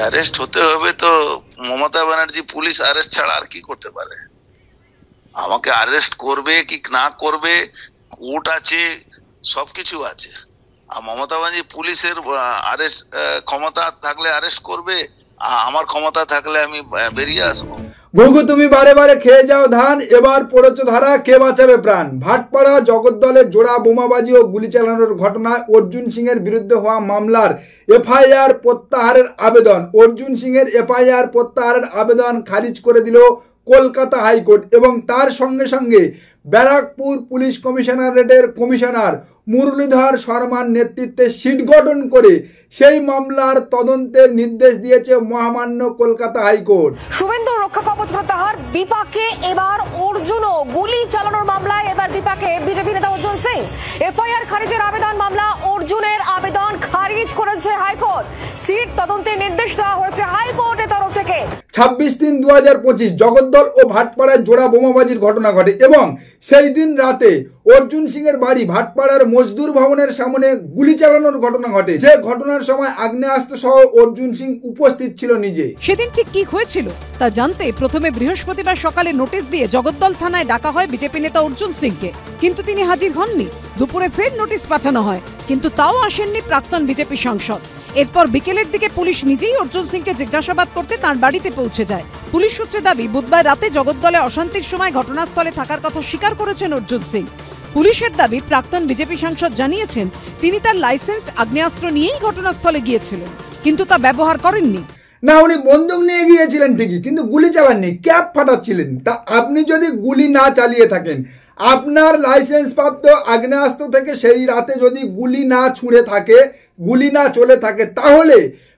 Arrest হতে হবে তো মমতা ব্যানার্জি পুলিশ অ্যারেস্ট ছাড়া আর কি করতে পারে? আমাকে অ্যারেস্ট করবে কি না করবে, কোর্ট আছে, সবকিছু আছে। আর মমতা ব্যানার্জি পুলিশের অ্যারেস্ট ক্ষমতা থাকলে অ্যারেস্ট করবে, আমার ক্ষমতা থাকলে আমি বেরিয়ে আসবো। ঘুঘু তুমি বারে বারে খেয়ে যাও ধান, এবার পড়েছো ধারা, কে বাঁচাবে প্রাণ। ভাটপাড়া জগদ্দলে জোড়া বোমাবাজি ও গুলি চালানোর ঘটনায় অর্জুন সিং এর বিরুদ্ধে হওয়া মামলার এফআইআর প্রত্যাহারের আবেদন, অর্জুন সিং এর এফআইআর প্রত্যাহারের আবেদন খারিজ করে দিল কলকাতা হাইকোর্ট। এবং তার সঙ্গে সঙ্গে ব্যারাকপুর পুলিশ কমিশনারেটের কমিশনার মুরলীধর শর্মার নেতৃত্বে সিট গঠন করে সেই মামলার তদন্তের নির্দেশ দিয়েছে মহামান্য কলকাতা হাইকোর্ট। শুভেন্দু রক্ষা কবচ প্রত্যাহার, বিপাকে এবার অর্জুনও। গুলি চালানোর মামলায় এবার বিপাকে বিজেপি নেতা অর্জুন সিং। এফআইআর খারিজের আবেদন, মামলা অর্জুনের আবেদন খারিজ করেছে হাইকোর্ট। সিট তদন্তের নির্দেশ দেওয়া হয়েছে হাইকোর্টের তরফ থেকে। 26/3/2025 জগদ্দল ও ভাটপাড়ায় জোড়া বোমাবাজির ঘটনা ঘটে এবং সেই দিন রাতে অর্জুন সিং এর বাড়ি ভাটপাড়ার মজদুর ভবনের সামনে গুলি চালানোর ঘটনা ঘটে। যে ঘটনার সময় আগ্নেয়াস্ত্র সহ অর্জুন সিং উপস্থিত ছিল নিজে। সেদিন ঠিক কি হয়েছিল তা জানতে প্রথমে বৃহস্পতিবার সকালে নোটিশ দিয়ে জগদ্দল থানায় ডাকা হয় বিজেপি নেতা অর্জুন সিংকে, কিন্তু তিনি হাজির হননি। দুপুরে ফের নোটিশ পাঠানো হয়, কিন্তু তাও আসেননি প্রাক্তন বিজেপি সাংসদ। এরপর বিকেলের দিকে পুলিশ নিজেই অর্জুন সিংকে জিজ্ঞাসাবাদ করতে তার বাড়িতে পৌঁছে যায়। পুলিশ সূত্রে দাবি, বুধবার রাতে জগদ্দলে অশান্তির সময় ঘটনাস্থলে থাকার কথা স্বীকার করেছেন অর্জুন সিং। পুলিশের দাবি, প্রাক্তন বিজেপি সাংসদ জানিয়েছেন তিনি তার লাইসেন্সড আগ্নেয়াস্ত্র নিয়েই ঘটনাস্থলে গিয়েছিলেন, কিন্তু তা ব্যবহার করেননি। না, উনি বন্দুক নিয়ে গিয়েছিলেন ঠিকই, কিন্তু গুলি চালাননি, ক্যাপ ফাটাচ্ছিলেন। তা আপনি যদি গুলি না চালিয়ে থাকেন, আপনার লাইসেন্স প্রাপ্ত আগ্নেয়াস্ত্র থেকে সেই রাতে যদি গুলি না ছুঁড়ে থাকে, গুলি না চলে থাকে, তাহলে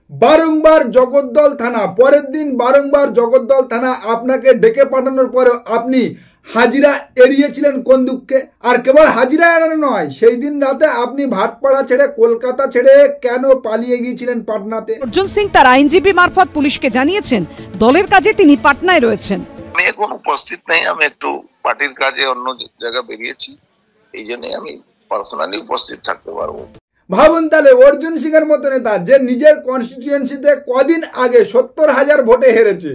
বারংবার জগদ্দল থানা, পরের দিন বারংবার জগদ্দল থানা আপনাকে ডেকে পাঠানোর পরেও আপনি হাজিরা এড়িয়েছিলেন কোন দুঃখে? আর কেবল হাজিরা এড়ানো নয়, সেই দিন রাতে আপনি ভাটপাড়া ছেড়ে কলকাতা ছেড়ে কেন পালিয়ে গিয়েছিলেন পাটনাতে? অর্জুন সিং তার আইনজীবী মারফত পুলিশকে জানিয়েছেন দলের কাজে তিনি পাটনায় রয়েছেন। আমি এখন উপস্থিত নেই, আমি একটু পার্টির কাজে অন্য জায়গা বেরিয়েছি, এই জন্য আমি পার্সোনালি উপস্থিত থাকতে পারবো। ভাবুন তাহলে, অর্জুন সিং এর মতো নেতা যে নিজের কনস্টিটিউয়েন্সিতে কদিন আগে 70,000 ভোটে হেরেছে,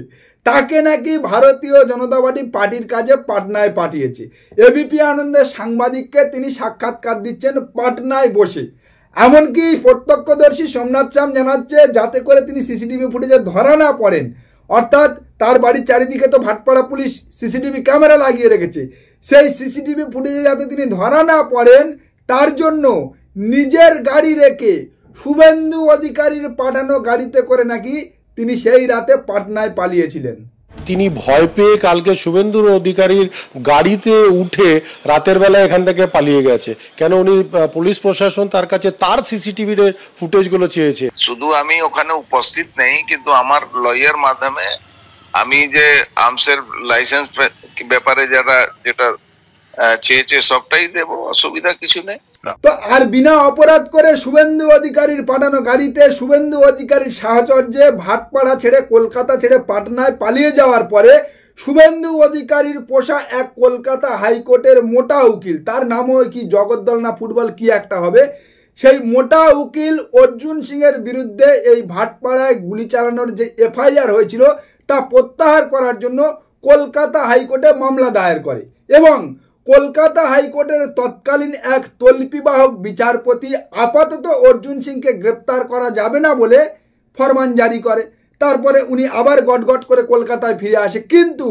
তাকে নাকি ভারতীয় জনতা পার্টির কাজে পাটনায় পাঠিয়েছে। এবিপি আনন্দের সাংবাদিককে তিনি সাক্ষাৎকার দিচ্ছেন পাটনায় বসে। এমনকি প্রত্যক্ষদর্শী সোমনাথ শ্যাম জানাচ্ছে যাতে করে তিনি সিসিটিভি ফুটেজে ধরা না পড়েন, অর্থাৎ তার বাড়ির চারিদিকে তো ভাটপাড়া পুলিশ সিসিটিভি ক্যামেরা লাগিয়ে রেখেছে, সেই সিসিটিভি ফুটেজে যাতে তিনি ধরা না পড়েন তার জন্য নিজের গাড়ি রেখে শুভেন্দু অধিকারীর পাঠানো গাড়িতে করে নাকি তিনি সেই রাতে পাটনায় পালিয়েছিলেন। তিনি ভয় পেয়ে কালকে শুভেন্দু অধিকারীর গাড়িতে উঠে রাতের বেলা এখান থেকে পালিয়ে গেছে। কেন? উনি পুলিশ প্রশাসন তার কাছে তার সিসিটিভির ফুটেজগুলো চেয়েছে। শুধু আমি ওখানে উপস্থিত নেই, কিন্তু আমার লয়ার মাধ্যমে আমি যে আর্মসের লাইসেন্স ব্যাপারে যেটা চেয়েছে সবটাই দেব, অসুবিধা কিছু নেই। তো আর বিনা অপরাধ করে শুভেন্দু অধিকারীর পাঠানো গাড়িতে শুভেন্দু অধিকারীর সাহচর্যে ভাটপাড়া ছেড়ে কলকাতা ছেড়ে পাটনায় পালিয়ে যাওয়ার পরে শুভেন্দু অধিকারীর পোষা এক কলকাতা হাইকোর্টের মোটা উকিল, তার নামও কি জগদ্দল না ফুটবল কি একটা হবে, সেই মোটা উকিল অর্জুন সিং এর বিরুদ্ধে এই ভাটপাড়ায় গুলি চালানোর যে এফআইআর হয়েছিল তা প্রত্যাহার করার জন্য কলকাতা হাইকোর্টে মামলা দায়ের করে এবং কলকাতা হাইকোর্টের তৎকালীন এক তল্পিবাহক বিচারপতি আপাতত অর্জুন সিংকে গ্রেপ্তার করা যাবে না বলে ফরমান জারি করে। তারপরে উনি আবার গটগট করে কলকাতায় ফিরে আসে, কিন্তু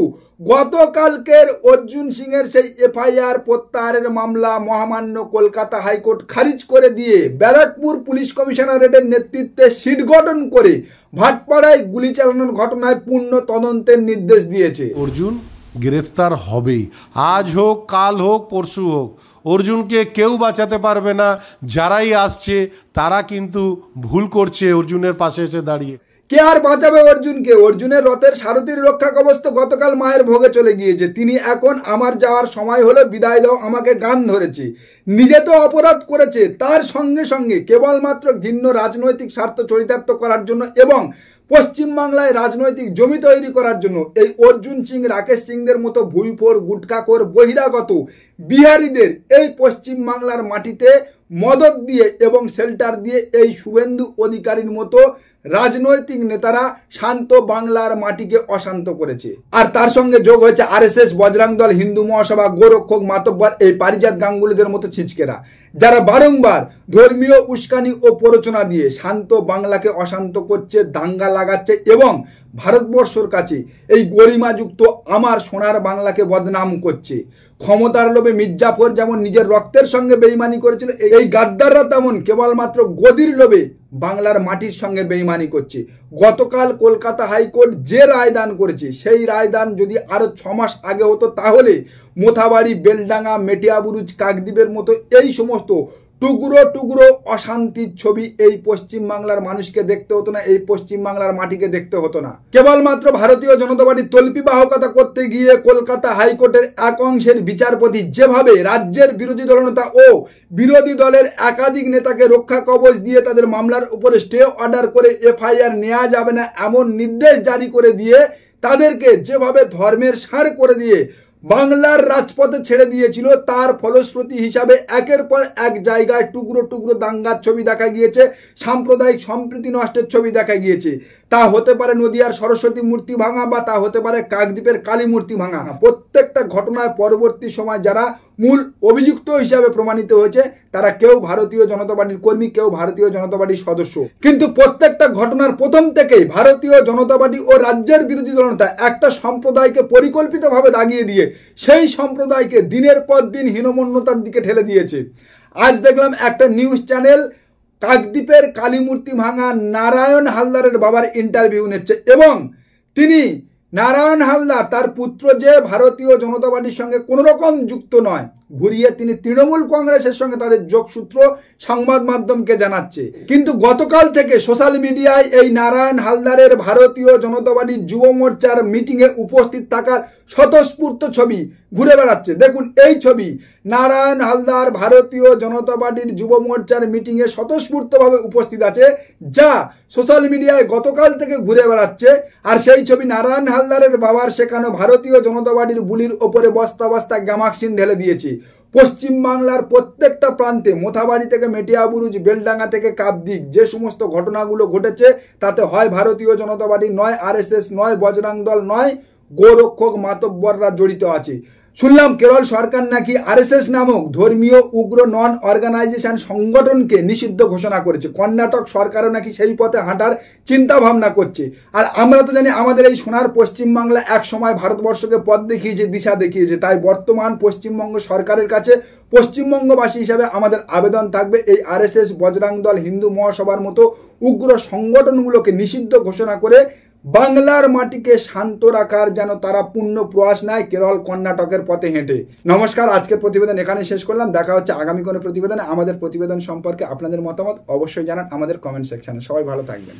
গতকালকের অর্জুন সিং এর সেই এফআইআর প্রত্যাহারের মামলা মহামান্য কলকাতা হাইকোর্ট খারিজ করে দিয়ে ব্যারাকপুর পুলিশ কমিশনারেটের নেতৃত্বে সিট গঠন করে ভাটপাড়ায় গুলি চালানোর ঘটনায় পূর্ণ তদন্তের নির্দেশ দিয়েছে। অর্জুন গ্রেফতার হবেই, আজ হোক কাল হোক পরশু হোক, অর্জুনকে কেউ বাঁচাতে পারবে না। যারাই আসছে তারা কিন্তু ভুল করছে অর্জুনের পাশে এসে দাঁড়িয়ে। কে আর বাঁচাবে অর্জুনকে? অর্জুনের রথের সারথীর রক্ষা কবচ তো গতকাল মায়ের ভোগে চলে গিয়েছে। তিনি এখন আমার যাওয়ার সময় হলো, বিদায় দাও আমাকে গান ধরেছে। নিজে তো অপরাধ করেছে, তার সঙ্গে সঙ্গে কেবলমাত্র ঘৃণ্য রাজনৈতিক স্বার্থ চরিতার্থ করার জন্য এবং পশ্চিমবাংলায় রাজনৈতিক জমি তৈরি করার জন্য এই অর্জুন সিং, রাকেশ সিংদের মতো ভুইফোড় গুটখাখোর বহিরাগত বিহারীদের এই পশ্চিমবাংলার মাটিতে মদত দিয়ে এবং শেল্টার দিয়ে এই শুভেন্দু অধিকারীর মতো রাজনৈতিক নেতারা শান্ত বাংলার মাটিকে অশান্ত করেছে। আর তার সঙ্গে যোগ হয়েছে আরএসএস, বজরং দল, হিন্দু মহাসভা, গোরক্ষক, মাতব্বর, এই পারিজাত গাঙ্গুলিদের মতো ছিচকেরা, যারা বারংবার ধর্মীয় উস্কানি ও প্ররোচনা দিয়ে শান্ত বাংলাকে অশান্ত করছে, দাঙ্গা লাগাচ্ছে এবং ভারতবর্ষর কাছে এই গরিমাযুক্ত আমার সোনার বাংলাকে বদনাম করছে। ক্ষমতার লোভে মির্জাফর যেমন নিজের রক্তের সঙ্গে বেইমানি করেছিল, এই গাদ্দাররা তেমন কেবলমাত্র গদির লোভে বাংলার মাটির সঙ্গে বেইমানি করছে। গতকাল কলকাতা হাইকোর্ট যে রায়দান করেছে, সেই রায়দান যদি আরো 6 মাস আগে হতো, তাহলে মোথাবাড়ি, বেলডাঙ্গা, মেটিয়াবুরুজ, কাকদ্বীপের মতো এই সমস্ত টুকরো টুকরো অশান্তির ছবি এই পশ্চিমবাংলার মানুষকে দেখতে হতো না, এই পশ্চিমবাংলার মাটিকে দেখতে হতো না। কেবলমাত্র ভারতীয় জনতা পার্টির তল্পিবাহকতা করতে গিয়ে কলকাতা হাইকোর্টের এক অংশের বিচারপতি যেভাবে রাজ্যের বিরোধী দলনেতা ও বিরোধী দলের একাধিক নেতাকে রক্ষা কবচ দিয়ে তাদের মামলার উপরে স্টে অর্ডার করে এফআইআর নেওয়া যাবে না এমন নির্দেশ জারি করে দিয়ে তাদেরকে যেভাবে ধর্মের সার করে দিয়ে বাংলার রাজপথে ছেড়ে দিয়েছিল, তার ফলশ্রুতি হিসাবে একের পর এক জায়গায় টুকরো টুকরো দাঙ্গার ছবি দেখা গিয়েছে, সাম্প্রদায়িক সম্প্রীতি নষ্টের ছবি দেখা গিয়েছে। তা হতে পারে নদিয়ার সরস্বতী মূর্তি ভাঙা, বা তা হতে পারে কাকদ্বীপের কালী মূর্তি ভাঙা। প্রত্যেকটা ঘটনায় পরবর্তী সময় যারা মূল অভিযুক্ত হিসাবে প্রমাণিত হয়েছে, তারা কেউ ভারতীয় জনতা পার্টির কর্মী, কেউ ভারতীয় জনতা পার্টির সদস্য। কিন্তু প্রত্যেকটা ঘটনার প্রথম থেকেই ভারতীয় জনতা পার্টি ও রাজ্যের বিরোধী দলনেতা একটা সম্প্রদায়কে পরিকল্পিতভাবে দাগিয়ে দিয়ে সেই সম্প্রদায়কে দিনের পর দিন হীনমন্যতার দিকে ঠেলে দিয়েছে। আজ দেখলাম একটা নিউজ চ্যানেল কাকদ্বীপের কালী মূর্তি ভাঙা নারায়ণ হালদারের বাবার ইন্টারভিউ নিচ্ছে এবং তিনি নারায়ণ হালদার তার পুত্র যে ভারতীয় জনতা পার্টির সঙ্গে কোনো রকম যুক্ত নয়, ঘুরিয়ে তিনি তৃণমূল কংগ্রেসের সঙ্গে তাদের যোগসূত্র সংবাদ মাধ্যমকে জানাচ্ছে। কিন্তু গতকাল থেকে সোশ্যাল মিডিয়ায় এই নারায়ণ হালদারের ভারতীয় জনতা পার্টির যুব মোর্চার মিটিংয়ে উপস্থিত থাকার স্বতঃস্ফূর্ত ছবি ঘুরে বেড়াচ্ছে। দেখুন এই ছবি, নারায়ণ হালদার ভারতীয় জনতা পার্টির যুব মোর্চার মিটিংয়ে স্বতঃস্ফূর্তভাবে উপস্থিত আছে, যা সোশ্যাল মিডিয়ায় গতকাল থেকে ঘুরে বেড়াচ্ছে। আর সেই ছবি নারায়ণ হালদারের বাবার শেখানো ভারতীয় জনতা পার্টির বুলির ওপরে বস্তা বস্তা গ্যামাক্সিন ঢেলে দিয়েছে। পশ্চিমবাংলার প্রত্যেকটা প্রান্তে, মোথাবাড়ি থেকে মেটিয়াবুরুজ, বেলডাঙ্গা থেকে কাকদ্বীপ, যে সমস্ত ঘটনাগুলো ঘটেছে তাতে হয় ভারতীয় জনতা পার্টি নয়, আরএসএস নয়, বজরং দল নয়, গোরক্ষক, মাতব্বররা জড়িত আছে। শুনলাম কেরল সরকার নাকি আরএসএস নামক ধর্মীয় উগ্র নন অর্গানাইজেশন সংগঠনকে নিষিদ্ধ ঘোষণা করেছে। কর্ণাটক সরকারও নাকি সেই পথে হাঁটার চিন্তা ভাবনা করছে। আর আমরা তো জানি আমাদের এই সোনার পশ্চিমবাংলা এক সময় ভারতবর্ষকে পথ দেখিয়েছে, দিশা দেখিয়েছে। তাই বর্তমান পশ্চিমবঙ্গ সরকারের কাছে পশ্চিমবঙ্গবাসী হিসাবে আমাদের আবেদন থাকবে, এই আরএসএস, বজরং দল, হিন্দু মহাসভার মতো উগ্র সংগঠনগুলোকে নিষিদ্ধ ঘোষণা করে বাংলার মাটিকে শান্ত রাখার যেন তারা পূর্ণ প্রয়াস নেয় কেরল, কর্ণাটকের পথে হেঁটে। নমস্কার, আজকের প্রতিবেদন এখানে শেষ করলাম। দেখা হচ্ছে আগামী কোনো প্রতিবেদনে। আমাদের প্রতিবেদন সম্পর্কে আপনাদের মতামত অবশ্যই জানান আমাদের কমেন্ট সেকশনে। সবাই ভালো থাকবেন।